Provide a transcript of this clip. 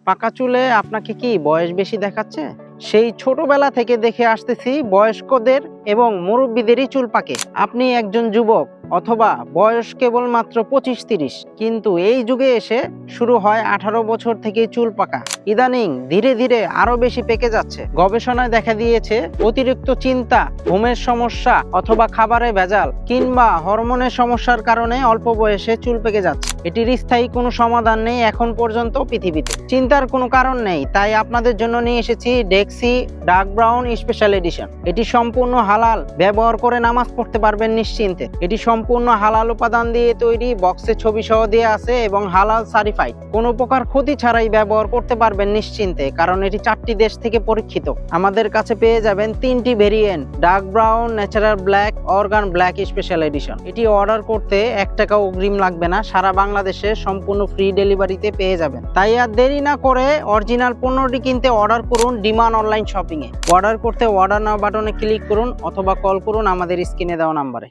পাকা চুলে আপনাকে কি বয়স বেশি দেখাচ্ছে? সেই ছোটবেলা থেকে দেখে আসতেছি বয়স্কদের এবং মুরব্বীদেরই চুল পাকে। আপনি একজন যুবক অথবা বয়স কেবলমাত্র 25-30, কিন্তু এই যুগে এসে শুরু হয় 18 বছর থেকে চুল পাকা। ইদানিং ধীরে ধীরে আরো বেশি পেকে যাচ্ছে। গবেষণায় দেখা দিয়েছে অতিরিক্ত চিন্তা, ঘুমের সমস্যা অথবা খাবারে ভেজাল কিংবা হরমোনের সমস্যার কারণে অল্প বয়সে চুল পেকে যাচ্ছে। এটির স্থায়ী কোনো সমাধান নেই এখন পর্যন্ত পৃথিবীতে। চিন্তার কোনো কারণ নেই, তাই আপনাদের জন্য নিয়ে এসেছি ডেক্সি ডার্ক ব্রাউন স্পেশাল এডিশন। এটি সম্পূর্ণ হালাল, ব্যবহার করে নামাজ পড়তে পারবেন নিশ্চিন্তে। এটি সম্পূর্ণ হালাল উপাদান দিয়ে তৈরি, বক্সে ছবি সহ দিয়ে আছে এবং হালাল সার্টিফাইড। কোনো প্রকার ক্ষতি ছাড়াই ব্যবহার করতে পারবেন নিশ্চিন্তে, কারণ এটি 4টি দেশ থেকে পরীক্ষিত। আমাদের কাছে পেয়ে যাবেন 3টি variant: dark brown, natural black, organ black special edition. এটি অর্ডার করতে 1 টাকাও অগ্রিম লাগবে না, সারা বাংলাদেশে সম্পূর্ণ ফ্রি ডেলিভারিতে পেয়ে যাবেন। তাই আর দেরি না করে অরিজিনাল পণ্যটি কিনতে অর্ডার করুন ডিমান্ড অনলাইন শপিং এ। অর্ডার করতে অর্ডার নাও বাটনে ক্লিক করুন অথবা কল করুন আমাদের স্ক্রিনে দেওয়া নাম্বারে।